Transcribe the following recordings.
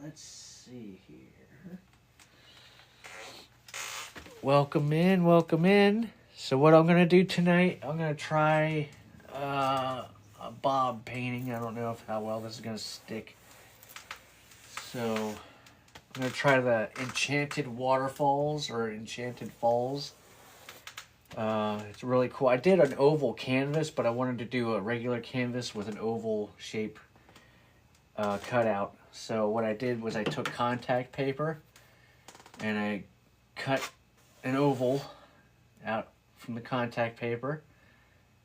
let's see here. Welcome in, welcome in. So what I'm going to do tonight, I'm going to try a Bob painting. I don't know how well this is going to stick. So I'm going to try the Enchanted Waterfalls or Enchanted Falls. It's really cool. I did an oval canvas, but I wanted to do a regular canvas with an oval shape cutout. So what I did was I took contact paper and I cut an oval out from the contact paper,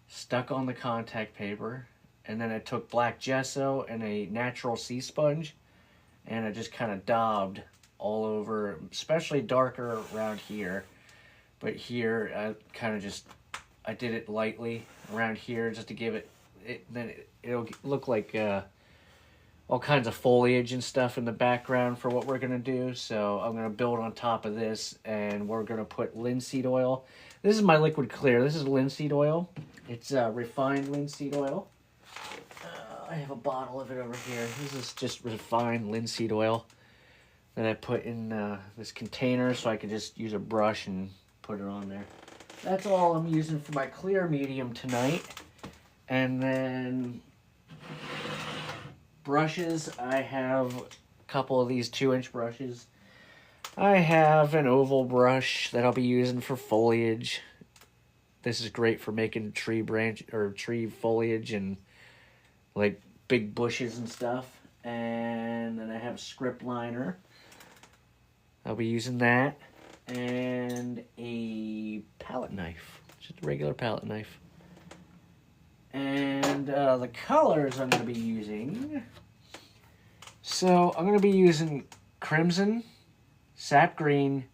stuck on the contact paper, and then I took black gesso and a natural sea sponge, and I just kind of daubed all over, especially darker around here. But here, I did it lightly around here just to give it'll look like all kinds of foliage and stuff in the background for what we're going to do. So I'm going to build on top of this, and we're going to put linseed oil. This is my liquid clear. This is linseed oil. It's refined linseed oil. I have a bottle of it over here. This is just refined linseed oil that I put in this container so I could just use a brush and put it on there. That's all I'm using for my clear medium tonight. And then brushes, I have a couple of these 2-inch brushes. I have an oval brush that I'll be using for foliage. This is great for making tree branch or tree foliage and like big bushes and stuff. And then I have a script liner. I'll be using that. And a palette knife, just a regular palette knife. And the colors I'm going to be using. So I'm going to be using crimson, sap green,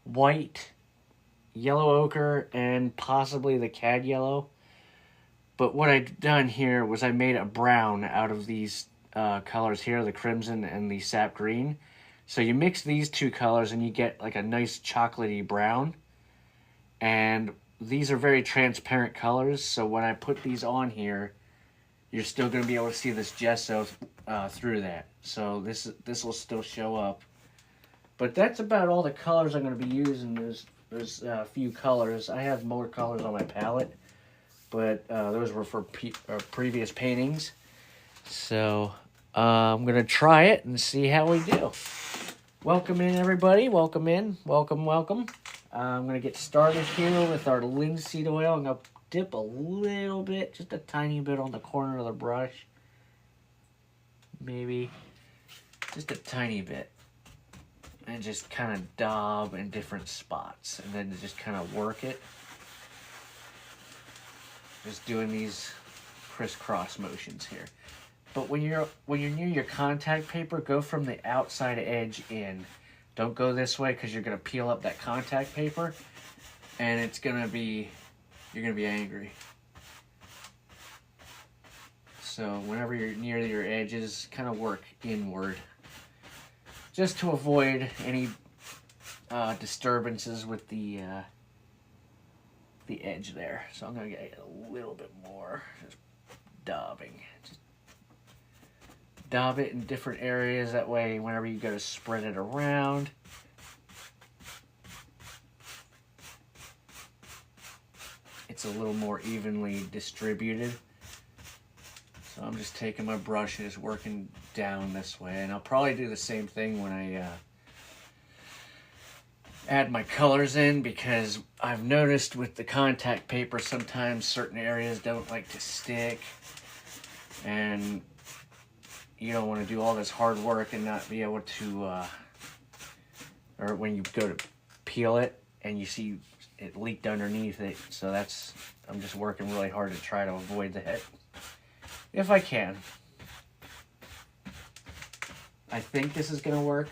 white, yellow ochre, and possibly the cad yellow. But what I've done here was I made a brown out of these colors here, the crimson and the sap green. So you mix these two colors and you get like a nice chocolatey brown. And these are very transparent colors, so when I put these on here, you're still going to be able to see this gesso through that. So this will still show up. But that's about all the colors I'm going to be using. There's a few colors. I have more colors on my palette, but those were for previous paintings. So I'm going to try it and see how we do. Welcome in, everybody. Welcome in. Welcome, welcome. I'm going to get started here with our linseed oil. I'm going to dip a little bit, just a tiny bit on the corner of the brush. Maybe just a tiny bit. And just kind of daub in different spots. And then just kind of work it. Just doing these crisscross motions here. But when you're near your contact paper, go from the outside edge in. Don't go this way because you're going to peel up that contact paper and you're going to be angry. So whenever you're near your edges, kind of work inward just to avoid any disturbances with the edge there. So I'm going to get a little bit more, just daubing. Just daub it in different areas, that way whenever you go to spread it around, it's a little more evenly distributed. So I'm just taking my brush and just working down this way, and I'll probably do the same thing when I add my colors in, because I've noticed with the contact paper sometimes certain areas don't like to stick, and you don't want to do all this hard work and not be able to, or when you go to peel it and you see it leaked underneath it. So I'm just working really hard to try to avoid that if I can. I think this is going to work.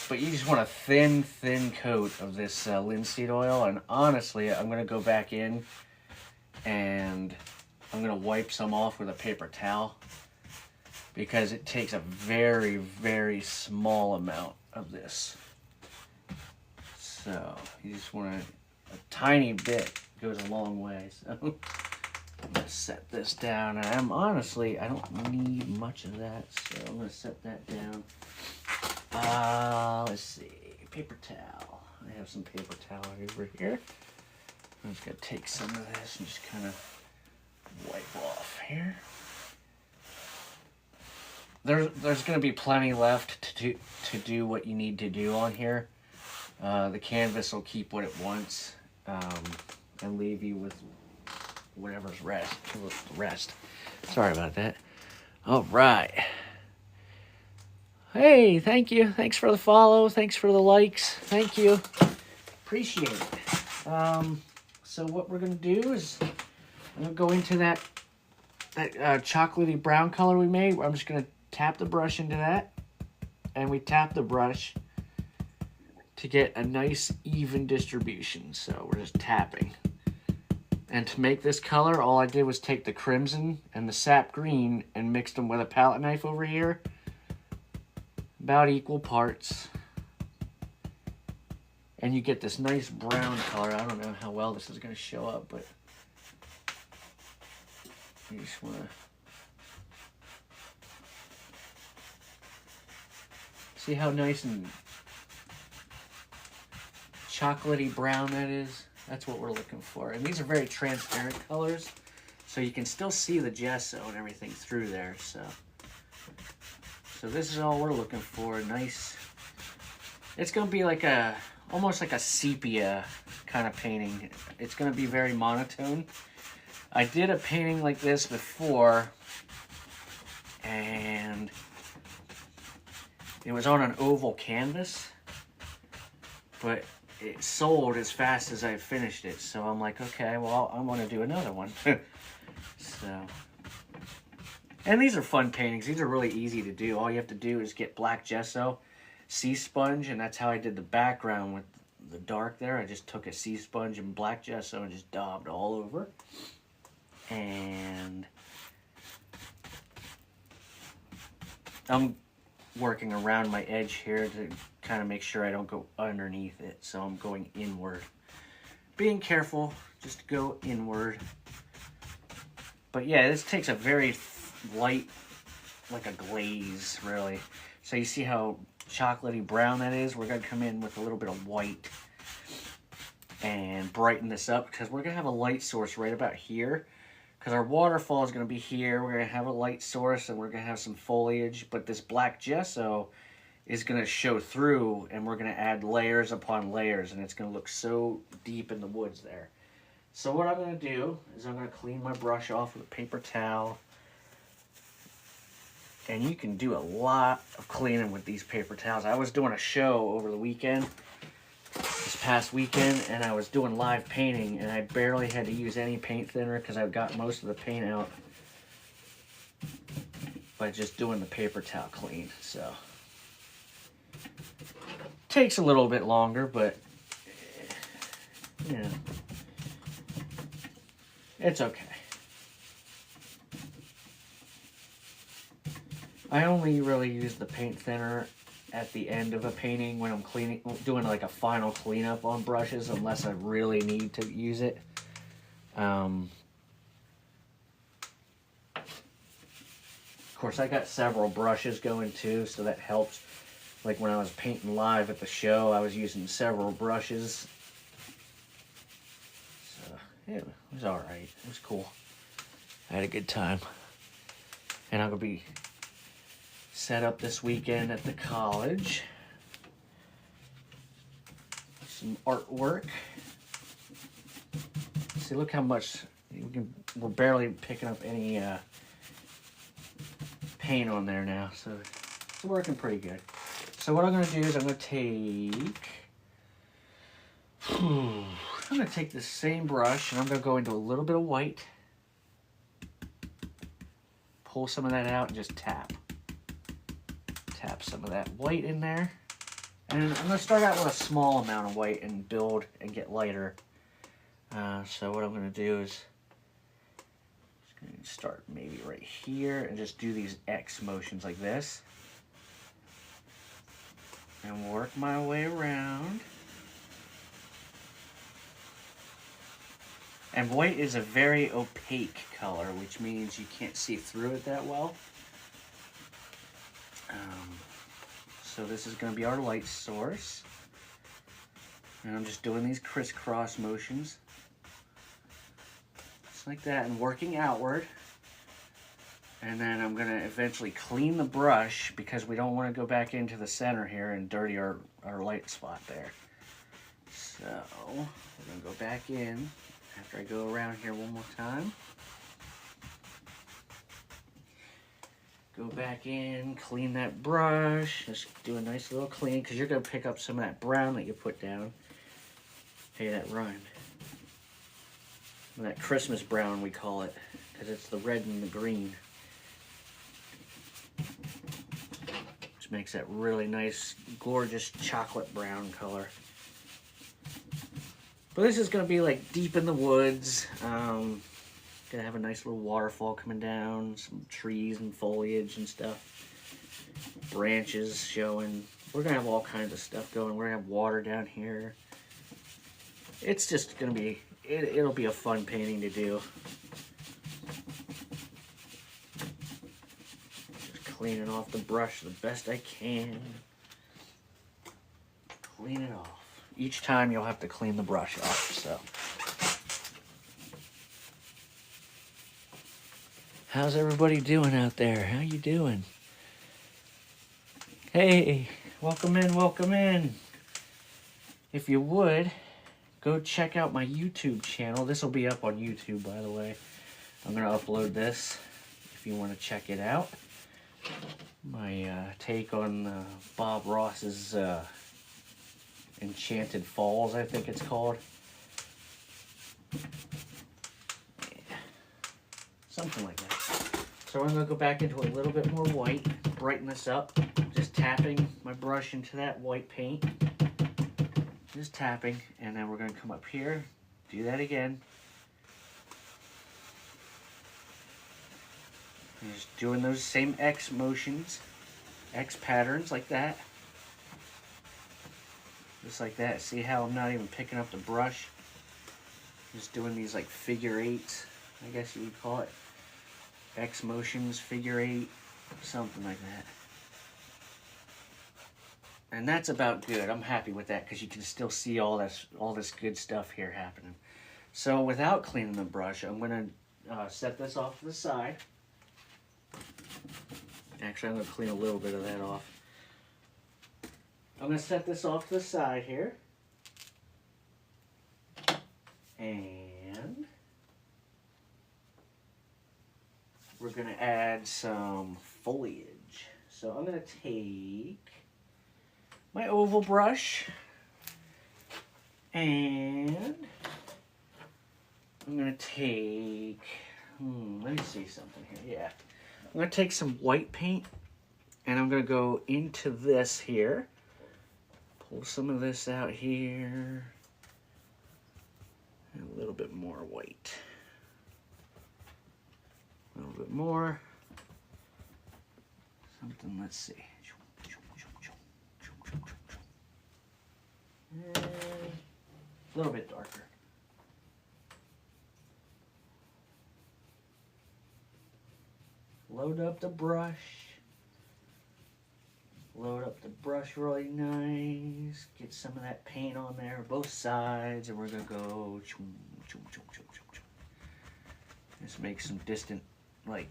But you just want a thin coat of this linseed oil. And honestly, I'm going to go back in and I'm going to wipe some off with a paper towel, because it takes a very, very small amount of this. So you just want a tiny bit, goes a long way. So gonna set this down. And I'm honestly, I don't need much of that, so I'm gonna set that down. Let's see, paper towel. I have some paper towel over here. I'm just gonna take some of this and just kind of wipe off here. There's gonna be plenty left to do what you need to do on here. The canvas will keep what it wants, and leave you with whatever's rest. Sorry about that. All right. Hey, thank you. Thanks for the follow. Thanks for the likes. Thank you. Appreciate it. So what we're going to do is I'm going to go into that chocolatey brown color we made. I'm just going to tap the brush into that. And we tap the brush to get a nice even distribution. So we're just tapping. And to make this color, all I did was take the crimson and the sap green and mixed them with a palette knife over here. About equal parts. And you get this nice brown color. I don't know how well this is going to show up, but you just want to see how nice and chocolatey brown that is. That's what we're looking for. And these are very transparent colors, so you can still see the gesso and everything through there. So this is all we're looking for. Nice. It's going to be like almost like a sepia kind of painting. It's going to be very monotone. I did a painting like this before, and it was on an oval canvas, but it sold as fast as I finished it. So I'm like, okay, well, I want to do another one. And these are fun paintings. These are really easy to do. All you have to do is get black gesso, sea sponge, and that's how I did the background with the dark there. I just took a sea sponge and black gesso and just daubed all over. And I'm working around my edge here to kind of make sure I don't go underneath it. So I'm going inward. Being careful, just go inward. But yeah, this takes a very light, like a glaze, really. So you see how chocolatey brown that is? We're going to come in with a little bit of white and brighten this up, because we're going to have a light source right about here. Because our waterfall is going to be here. We're going to have a light source, and we're going to have some foliage. But this black gesso is going to show through, and we're going to add layers upon layers, and it's going to look so deep in the woods there. So what I'm going to do is I'm going to clean my brush off with a paper towel. And you can do a lot of cleaning with these paper towels. I was doing a show over the weekend, this past weekend, and I was doing live painting, and I barely had to use any paint thinner because I've got most of the paint out by just doing the paper towel clean. So takes a little bit longer, but yeah, it's okay. I only really use the paint thinner at the end of a painting when I'm doing like a final cleanup on brushes, unless I really need to use it. Of course, I got several brushes going too, so that helps. Like when I was painting live at the show, I was using several brushes. So yeah, it was all right. It was cool. I had a good time. And I'm going to be set up this weekend at the college. Some artwork. See, look how much we're barely picking up any paint on there now, so it's working pretty good. So what I'm going to do is I'm going to take this same brush, and I'm going to go into a little bit of white, pull some of that out, and just tap some of that white in there. And I'm going to start out with a small amount of white and build and get lighter. So what I'm going to do is just going to start maybe right here and just do these X motions like this. And work my way around. And white is a very opaque color, which means you can't see through it that well. So this is going to be our light source. And I'm just doing these crisscross motions. Just like that, and working outward. And then I'm going to eventually clean the brush because we don't want to go back into the center here and dirty our light spot there. So we're going to go back in after I go around here one more time. Go back in, clean that brush. Just do a nice little clean because you're going to pick up some of that brown that you put down. Hey, that rhymed. That Christmas brown, we call it, because it's the red and the green. Which makes that really nice, gorgeous chocolate brown color. But this is going to be like deep in the woods. Gonna have a nice little waterfall coming down, some trees and foliage and stuff. Branches showing. We're gonna have all kinds of stuff going. We're gonna have water down here. It's just gonna be, it'll be a fun painting to do. Just cleaning off the brush the best I can. Clean it off. Each time you'll have to clean the brush off, so. How's everybody doing out there? How you doing? Hey, welcome in, welcome in. If you would, go check out my YouTube channel. This will be up on YouTube, by the way. I'm going to upload this if you want to check it out. My take on Bob Ross's Enchanted Falls, I think it's called. Something like that. So I'm going to go back into a little bit more white, brighten this up, just tapping my brush into that white paint. Just tapping, and then we're going to come up here, do that again. And just doing those same X motions, X patterns like that. Just like that. See how I'm not even picking up the brush? Just doing these like figure eights, I guess you would call it. X motions, figure eight, something like that. And that's about good. I'm happy with that because you can still see all this good stuff here happening. So without cleaning the brush, I'm going to set this off to the side. Actually, I'm going to clean a little bit of that off. I'm going to set this off to the side here. And we're going to add some foliage. So I'm going to take my oval brush and I'm going to take, let me see something here. Yeah. I'm going to take some white paint and I'm going to go into this here. Pull some of this out here. And a little bit more white. A little bit more. Something, let's see. And a little bit darker. Load up the brush. Load up the brush really nice. Get some of that paint on there, both sides, and we're gonna go. Just make some distant, like,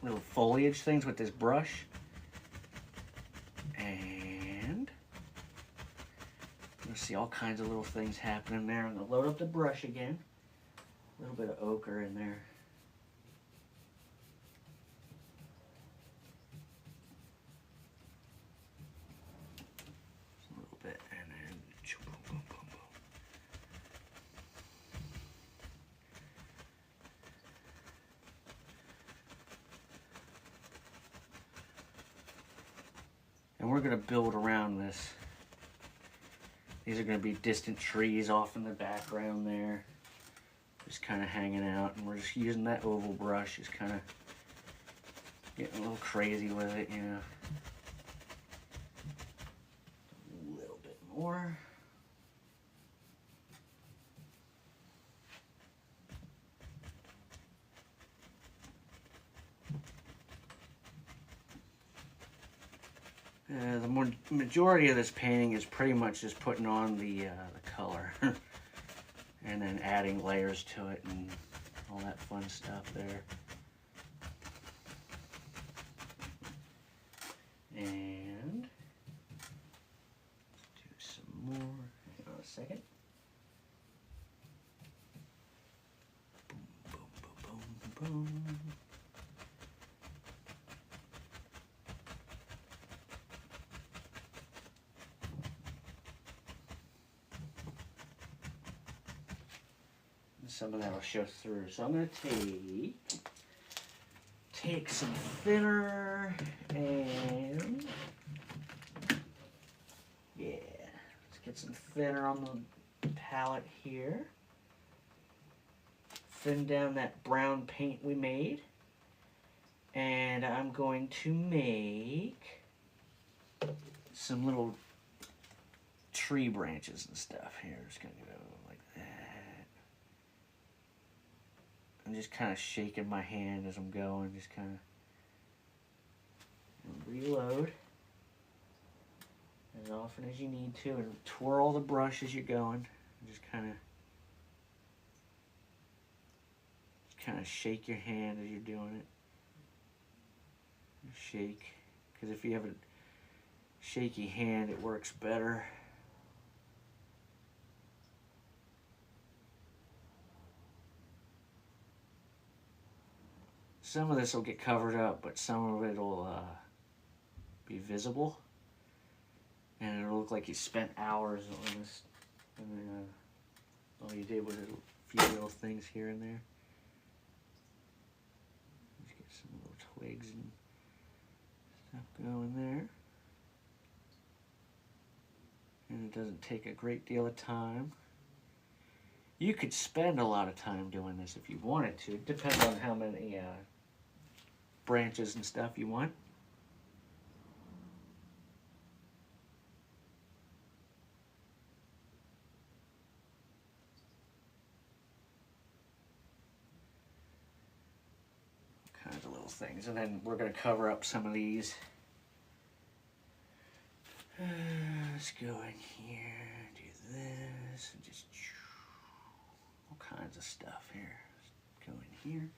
little foliage things with this brush. And you'll see all kinds of little things happening there. I'm gonna load up the brush again. A little bit of ochre in there. Just a little bit, and then boom, boom, boom, boom. And we're gonna build around this. These are going to be distant trees off in the background there. Just kind of hanging out. And we're just using that oval brush. Just kind of getting a little crazy with it, you know. A little bit more. The majority of this painting is pretty much just putting on the color and then adding layers to it and all that fun stuff there. And do some more. Hang on a second. Boom, boom, boom, boom, boom. Some of that will show through. So I'm going to take some thinner and yeah, let's get some thinner on the palette here. Thin down that brown paint we made. And I'm going to make some little tree branches and stuff here. Just going to go like that. I'm just kind of shaking my hand as I'm going, just kind of reload as often as you need to, and twirl the brush as you're going. Just kind of shake your hand as you're doing it. Shake, because if you have a shaky hand, it works better. Some of this will get covered up, but some of it will be visible. And it'll look like you spent hours on this. And then all you did was a few little things here and there. Just get some little twigs and stuff going there. And it doesn't take a great deal of time. You could spend a lot of time doing this if you wanted to. It depends on how many branches and stuff you want. All kinds of little things. And then we're going to cover up some of these. Let's go in here, do this, and just all kinds of stuff here. Let's go in here.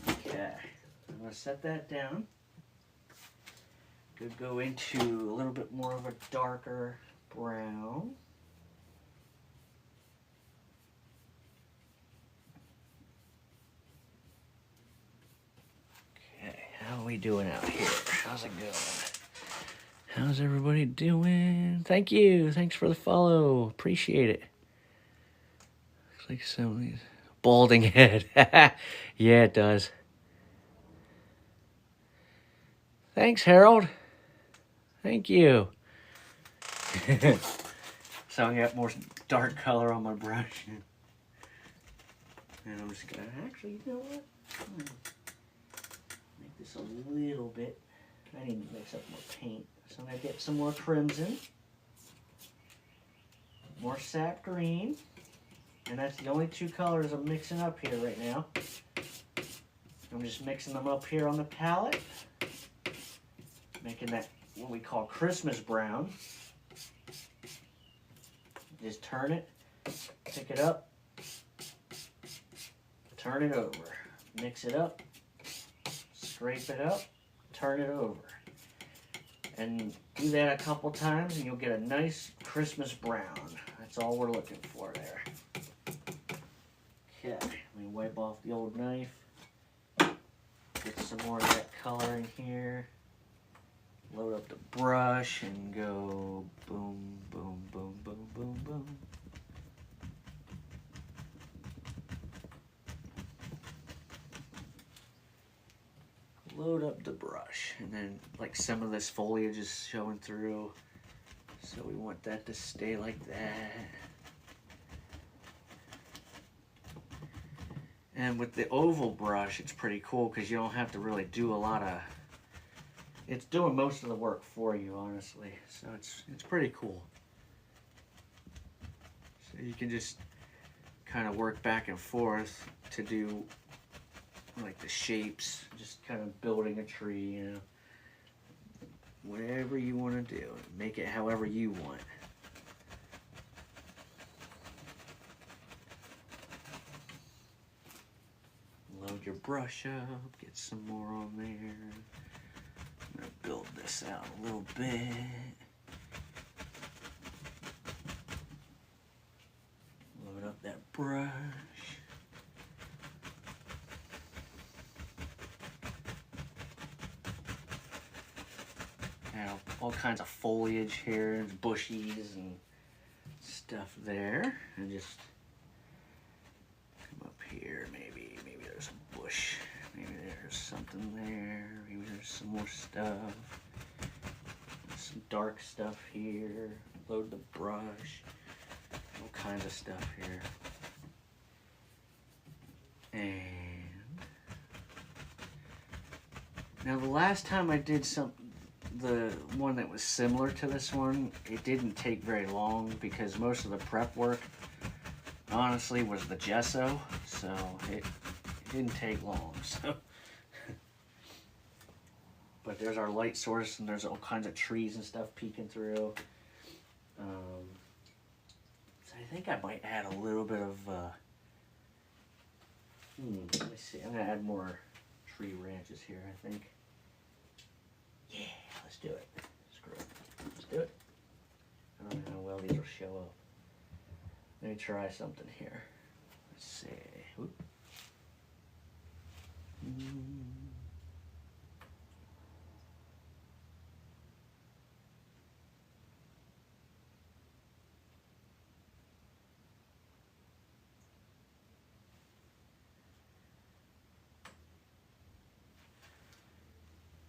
Okay. I'm going to set that down. Could go into a little bit more of a darker brown. Okay, how are we doing out here? How's it going? How's everybody doing? Thank you. Thanks for the follow. Appreciate it. Looks like somebody's balding head. Yeah, it does. Thanks, Harold. Thank you. So I got more dark color on my brush. And I'm just gonna, actually, you know what? Make this a little bit. I need to mix up more paint. So I'm gonna get some more crimson. More sap green. And that's the only two colors I'm mixing up here right now. I'm just mixing them up here on the palette. Making that what we call Christmas brown. Just turn it, pick it up, turn it over, mix it up, scrape it up, turn it over. And do that a couple times and you'll get a nice Christmas brown. That's all we're looking for there. Okay, let me wipe off the old knife. Get some more of that color in here. Load up the brush and go boom, boom, boom, boom, boom, boom. Load up the brush, and then like some of this foliage is showing through, so we want that to stay like that. And with the oval brush, it's pretty cool because you don't have to really do a lot of. It's doing most of the work for you, honestly. So it's pretty cool. So you can just kind of work back and forth to do like the shapes, just kind of building a tree, you know. whatever you want to do. Make it however you want. Load your brush up, get some more on there. I'm going to build this out a little bit. Load up that brush. Now, all kinds of foliage here, bushes and stuff there. And just come up here, maybe there's a bush. Maybe there's something there. Maybe there's some more stuff. Some dark stuff here. Load the brush. All kinds of stuff here. And now the last time I did the one that was similar to this one, it didn't take very long because most of the prep work honestly was the gesso, so it didn't take long. So but there's our light source, and there's all kinds of trees and stuff peeking through. So I think I might add a little bit of let me see, I'm gonna add more tree branches here, I think. Yeah, let's do it. Screw it. Let's do it. I don't know how well these will show up. Let me try something here. Let's see. Oop.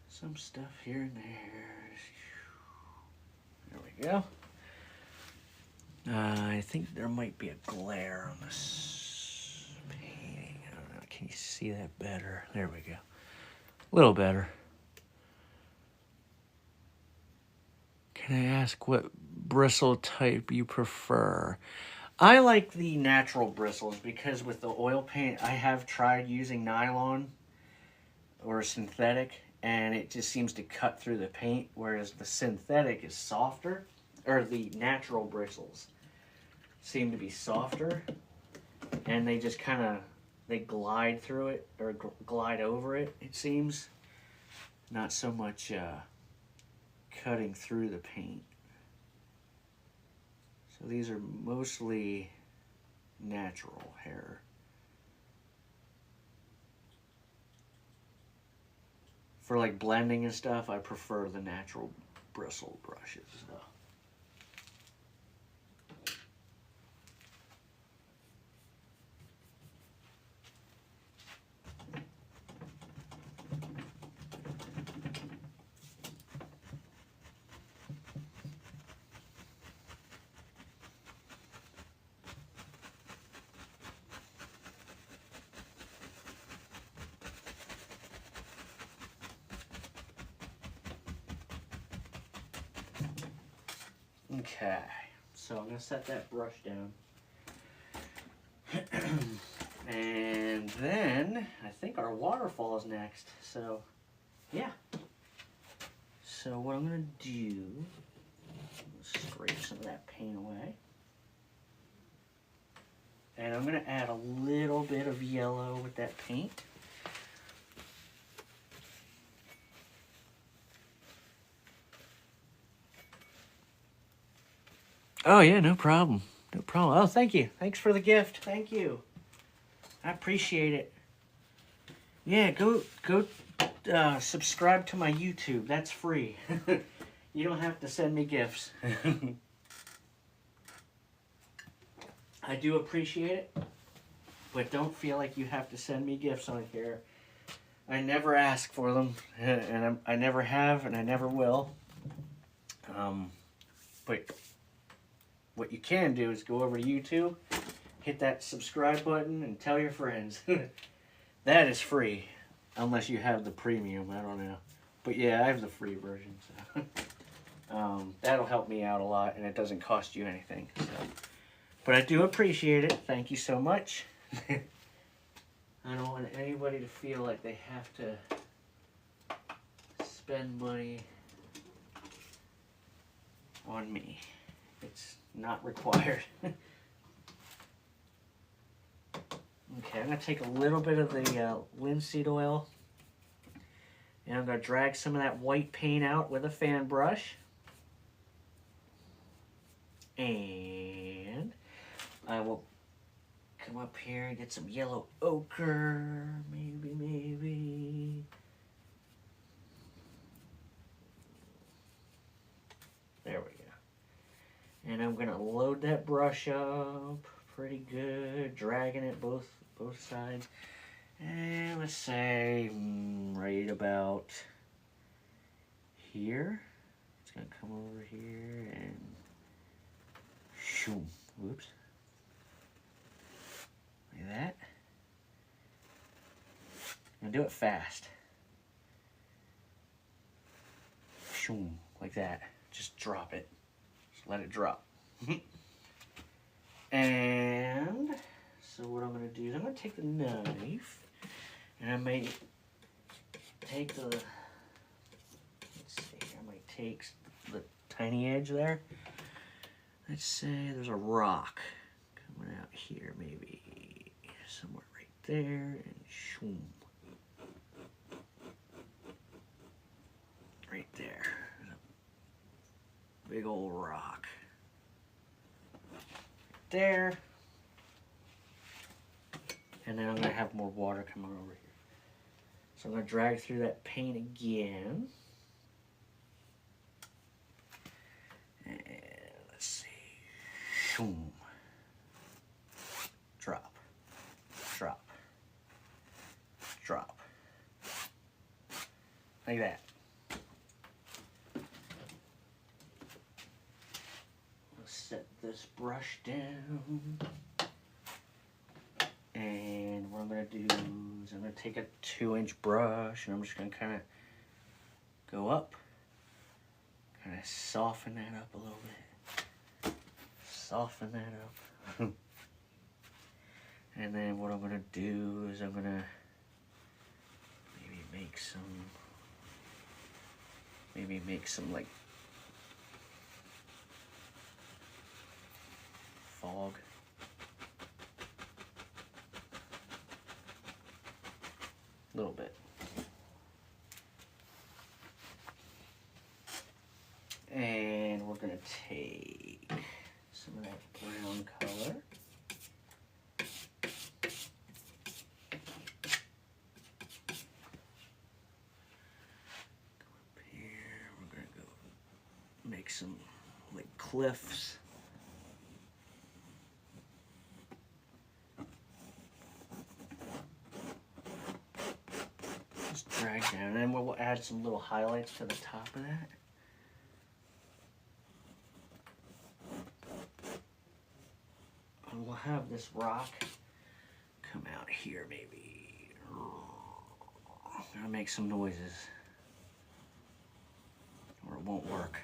Some stuff here and there. There we go. I think there might be a glare on this painting. I don't know. Can you see that better? There we go. A little better. Can I ask what bristle type you prefer? I like the natural bristles because with the oil paint, I have tried using nylon or synthetic, and it just seems to cut through the paint, whereas the synthetic is softer, or the natural bristles seem to be softer, and they just kind of, they glide through it, or glide over it, it seems. Not so much cutting through the paint. So these are mostly natural hair. For like blending and stuff, I prefer the natural bristle brushes. So. Okay, so I'm going to set that brush down. And then I think our waterfall is next. So, yeah. So what I'm going to do, scrape some of that paint away. And I'm going to add a little bit of yellow with that paint. Oh, yeah, no problem. No problem. Oh, thank you. Thanks for the gift. Thank you. I appreciate it. Yeah, go subscribe to my YouTube. That's free. You don't have to send me gifts. I do appreciate it, but don't feel like you have to send me gifts on here. I never ask for them, and I never have, and I never will. But what you can do is go over to YouTube, hit that subscribe button, and tell your friends. That is free, unless you have the premium. I don't know. But yeah, I have the free version. So. That'll help me out a lot, and it doesn't cost you anything. So. But I do appreciate it. Thank you so much. I don't want anybody to feel like they have to spend money on me. It's not required. Okay, I'm going to take a little bit of the linseed oil, and I'm going to drag some of that white paint out with a fan brush. And I will come up here and get some yellow ochre, maybe. There we go. And I'm going to load that brush up pretty good, dragging it both sides. And let's say right about here. It's going to come over here and shoom. Whoops. Like that. I'm going to do it fast. Shoom. Like that. Just drop it. Just let it drop. And so what I'm going to do is I'm going to take the knife and I may take the, let's see, I might take the tiny edge there. Let's say there's a rock coming out here, maybe somewhere right there, and shoom. Right there. There's a big old rock. There. And then I'm going to have more water coming over here. So I'm going to drag through that paint again. And let's see. Shoom. Drop. Drop. Drop. Like that. Set this brush down, and what I'm going to do is I'm going to take a 2-inch brush and I'm just going to kind of go up, kind of soften that up a little bit, soften that up. And then what I'm going to do is I'm going to maybe make some like fog. A little bit. And we're going to take some of that brown color. Go up here. We're going to go make some like cliffs. Drag down, and then we'll add some little highlights to the top of that. And we'll have this rock come out here, maybe. I'm gonna make some noises, or it won't work.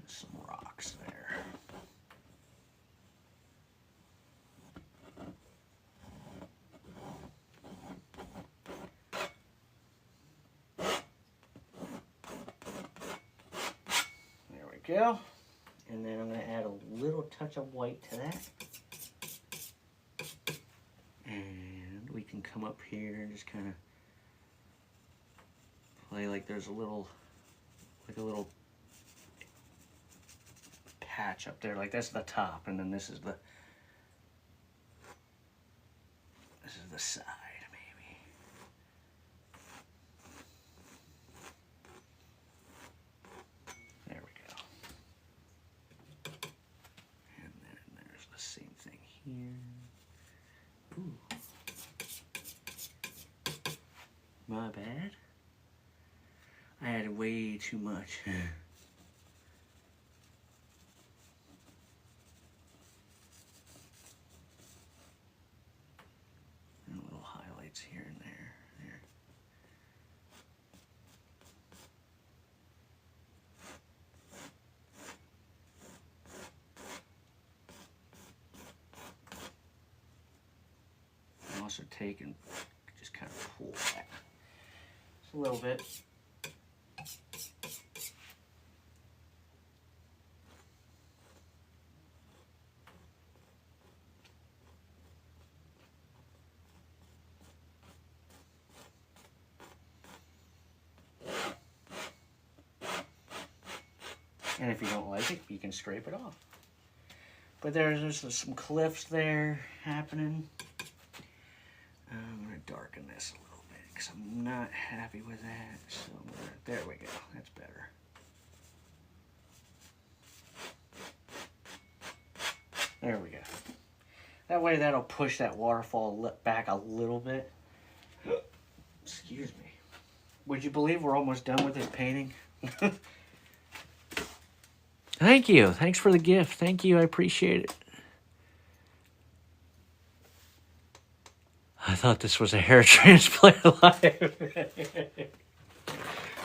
Some rocks there. There we go. And then I'm going to add a little touch of white to that. And we can come up here and just kind of play like there's a little patch up there, like that's the top, and then this is the side, maybe. There we go. And then there's the same thing here. Ooh. My bad. I added way too much. Here and there. also take and just kind of pull that just a little bit. And if you don't like it, you can scrape it off. But there's some cliffs there happening. I'm going to darken this a little bit because I'm not happy with that. So there we go. That's better. There we go. That way that'll push that waterfall back a little bit. Excuse me. Would you believe we're almost done with this painting? Thank you. Thanks for the gift. Thank you. I appreciate it. I thought this was a hair transplant live.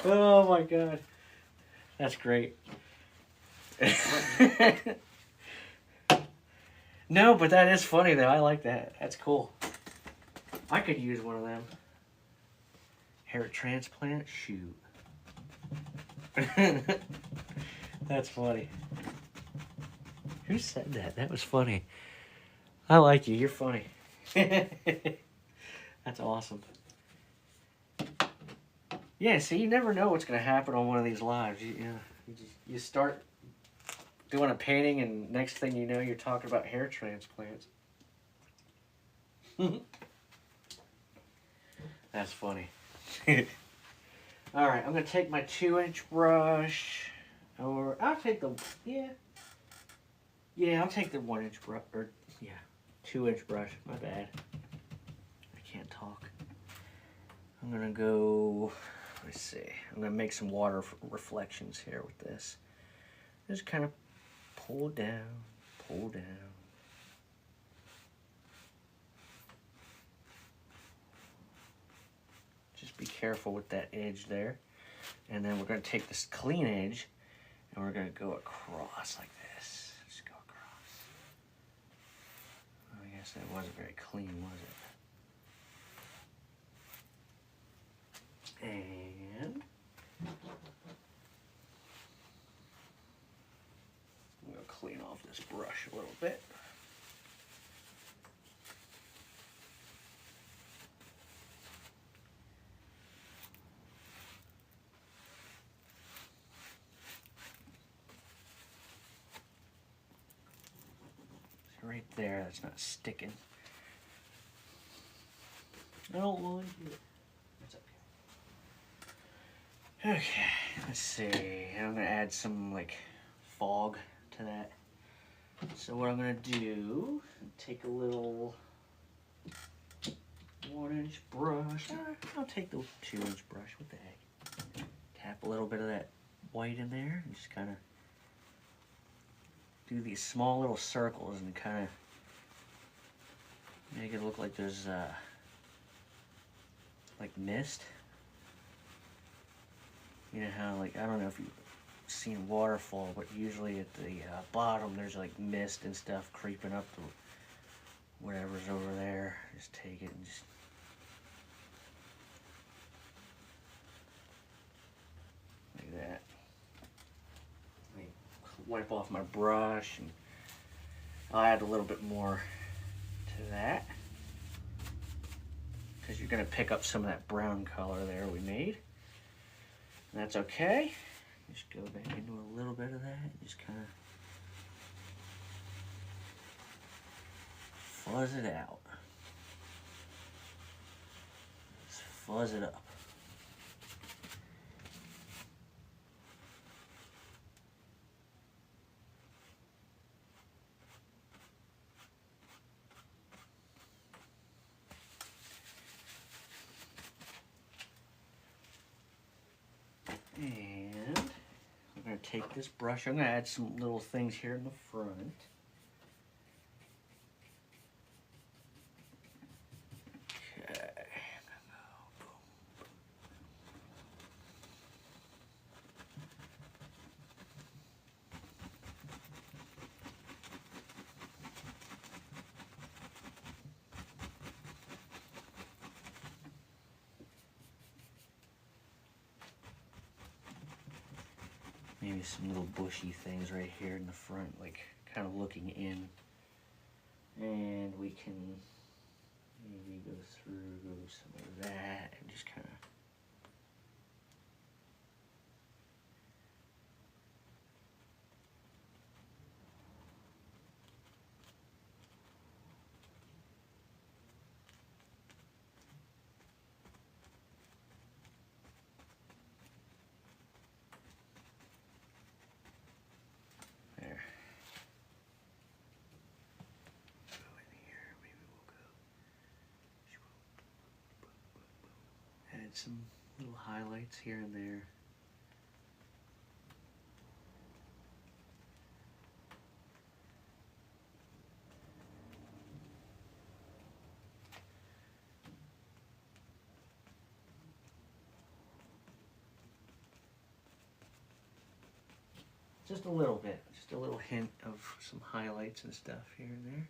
Oh my God. That's great. No, but that is funny though. I like that. That's cool. I could use one of them. Hair transplant? Shoot. That's funny. Who said that? That was funny. I like you. You're funny. That's awesome. Yeah, see, you never know what's going to happen on one of these lives. You start doing a painting, and next thing you know, you're talking about hair transplants. That's funny. All right, I'm going to take my 2-inch brush. Or I'll take the, I'll take the 1-inch brush, or 2-inch brush, my bad. I can't talk. I'm gonna go, let's see, I'm gonna make some water reflections here with this. Just kind of pull down, pull down. Just be careful with that edge there. And then we're gonna take this clean edge and we're going to go across like this. Just go across. I guess that wasn't very clean, was it? And I'm going to clean off this brush a little bit. Right there, that's not sticking. I don't want it. That's okay. Okay, let's see. I'm gonna add some like fog to that. So what I'm gonna do, take a little 1-inch brush. I'll take the 2-inch brush. What the heck? Tap a little bit of that white in there and just kind of do these small little circles and kind of make it look like there's like mist. You know how, like, I don't know if you've seen Waterfall, but usually at the bottom there's like mist and stuff creeping up to whatever's over there. Just take it and just like that. Wipe off my brush and I'll add a little bit more to that because you're going to pick up some of that brown color there we made. And that's okay. Just go back into a little bit of that and just kind of fuzz it out. Just fuzz it up. And I'm going to take this brush. I'm going to add some little things here in the front. Okay. maybe some little bushy things right here in the front, like kind of looking in. And we can maybe go through some of that and just kind of there. Go in here, maybe we'll go. Add some little highlights here and there. Just a little bit, just a little hint of some highlights and stuff here and there.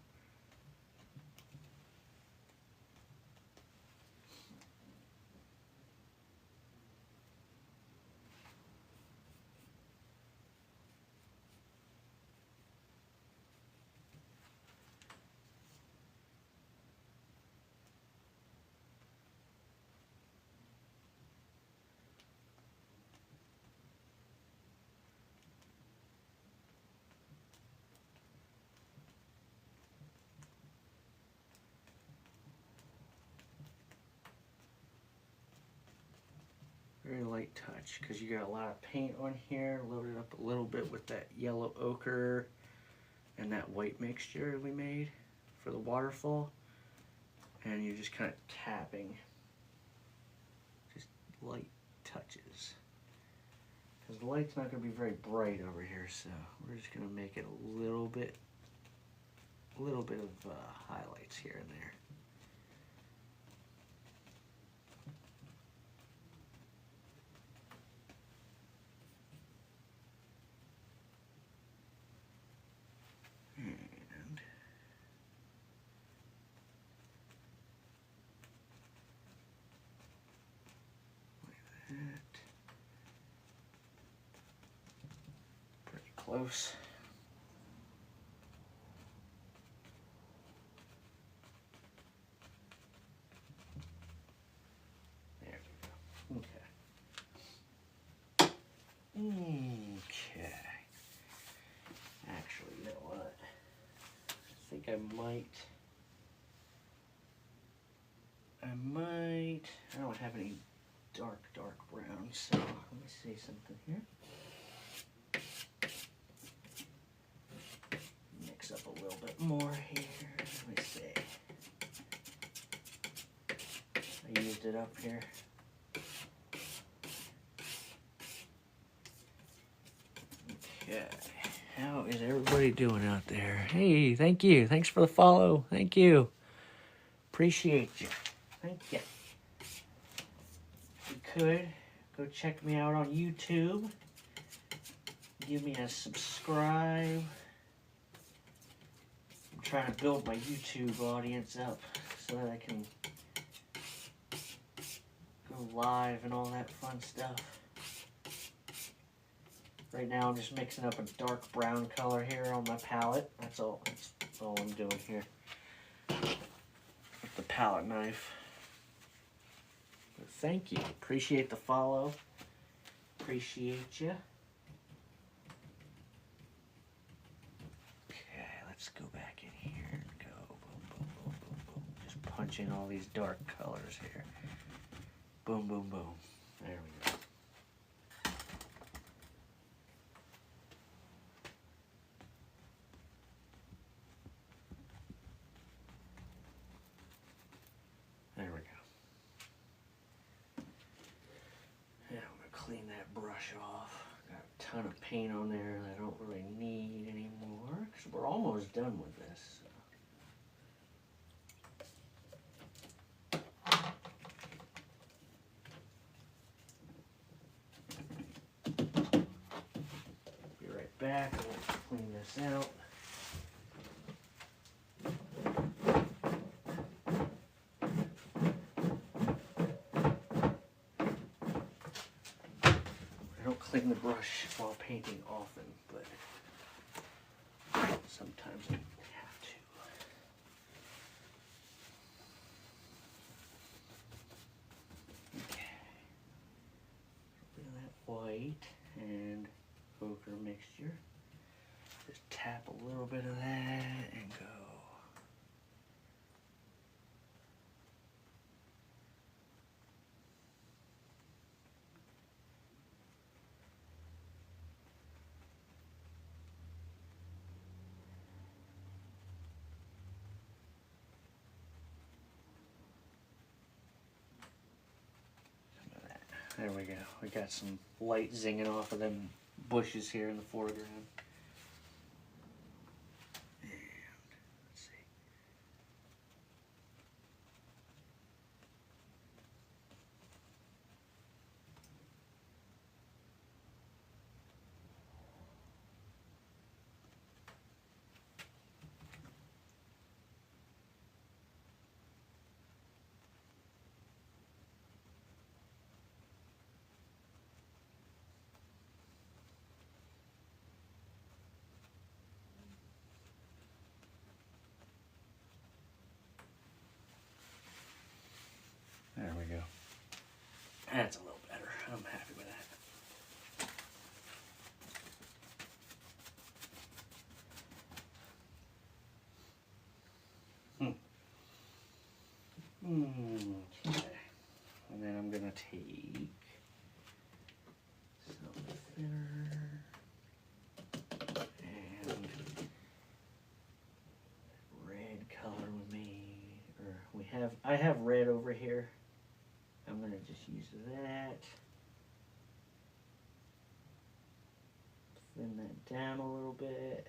Very light touch, because you got a lot of paint on here, loaded up a little bit with that yellow ochre and that white mixture we made for the waterfall. And you're just kind of tapping, just light touches. Because the light's not going to be very bright over here, so we're just going to make it a little bit of highlights here and there. Pretty close. There we go. Okay. Okay. Actually, you know what? I think I don't have any dark brown, so let me see something here. Mix up a little bit more here. Let me see. I used it up here. Okay. How is everybody doing out there? Hey, thank you. Thanks for the follow. Thank you. Appreciate you. Thank you. If you could, go check me out on YouTube. Give me a subscribe. I'm trying to build my YouTube audience up so that I can go live and all that fun stuff. Right now I'm just mixing up a dark brown color here on my palette. That's all I'm doing here with the palette knife. But thank you. Appreciate the follow. Appreciate you. Okay, let's go back in here and go boom, boom, boom, boom, boom. Just punch in all these dark colors here. Boom, boom, boom. There we go. There we go. Yeah, I'm gonna clean that brush off. Got a ton of paint on there that I don't really need anymore because we're almost done with this. Be right back. I want to clean this out. clean the brush while painting often, but sometimes I have to. Okay. A bit of that white and ochre mixture. Just tap a little bit of that and go. There we go. We got some light zinging off of them bushes here in the foreground. And let's see. There we go. That's a little better. I'm happy with that. Okay. And then I'm gonna take some thinner and red color with me. Or I have red over here. I'm going to just use that. Thin that down a little bit.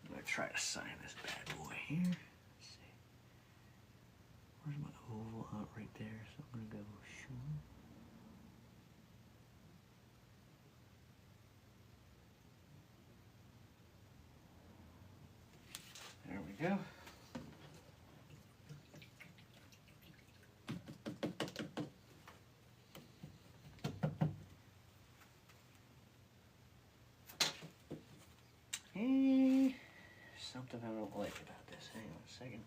I'm going to try to sign this bad boy here. Let's see. Where's my oval? Oh, right there. So I'm going to go short. There we go. Something I don't like about this. Hang on a second.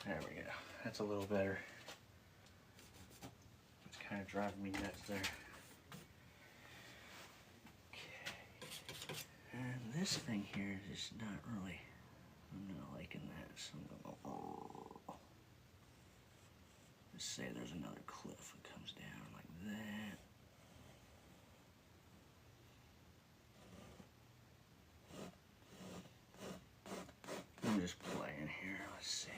There we go. That's a little better. It's kind of driving me nuts there. Okay. And this thing here is just not really, I'm not liking that. So I'm going to go, let's say there's another cliff that comes down like that. I'm just playing here. Let's see.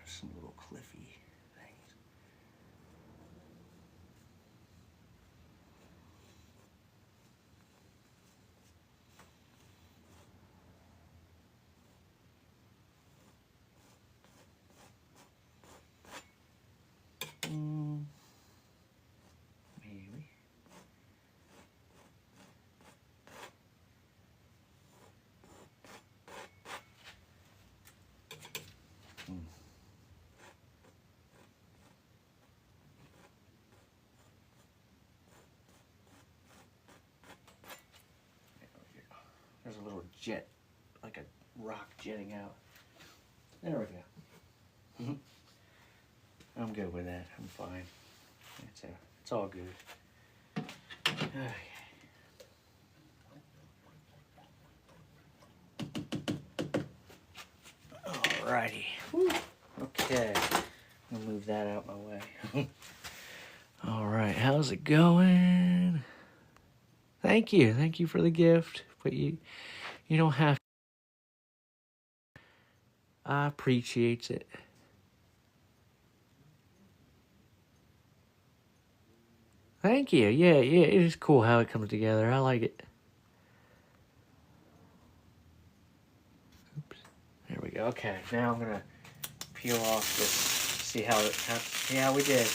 Some little cliffy things. Maybe. There's a little jet, like a rock jetting out. There we go. I'm good with that. I'm fine. It's all good. Okay. Alrighty. Whew. Okay. I'll move that out my way. Alright, how's it going? Thank you. Thank you for the gift. But you don't have to. I appreciate it. Thank you. Yeah, it is cool how it comes together. I like it. Oops. There we go. Okay, now I'm gonna peel off this. See how we did.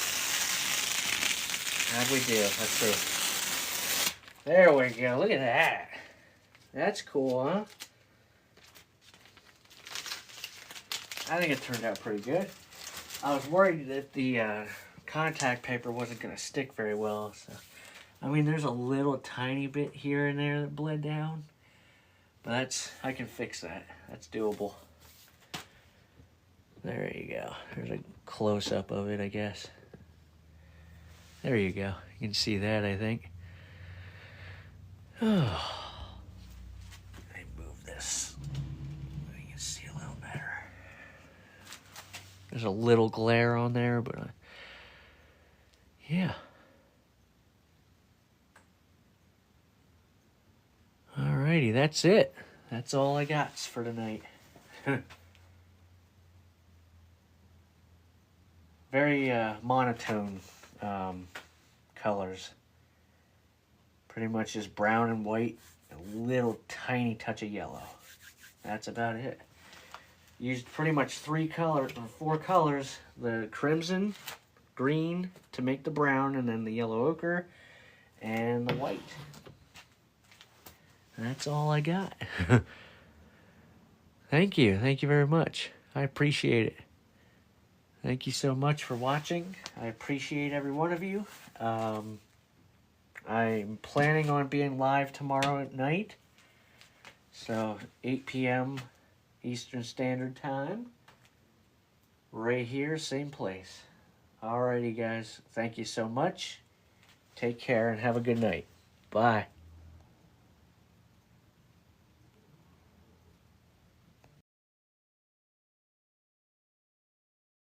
How'd we do? Let's see. There we go. Look at that. That's cool, huh? I think it turned out pretty good. I was worried that the contact paper wasn't going to stick very well. So, I mean, there's a little tiny bit here and there that bled down. But I can fix that. That's doable. There you go. There's a close-up of it, I guess. There you go. You can see that, I think. Oh. Let me move this. You can see a little better. There's a little glare on there, but yeah. Alrighty, that's it. That's all I got for tonight. Very monotone colors. Pretty much just brown and white, a little tiny touch of yellow. That's about it. Used pretty much 4 colors, the crimson, green to make the brown, and then the yellow ochre, and the white. That's all I got. Thank you very much. I appreciate it. Thank you so much for watching. I appreciate every one of you. I'm planning on being live tomorrow at night. So 8 p.m. Eastern Standard Time. Right here, same place. Alrighty, guys. Thank you so much. Take care and have a good night. Bye.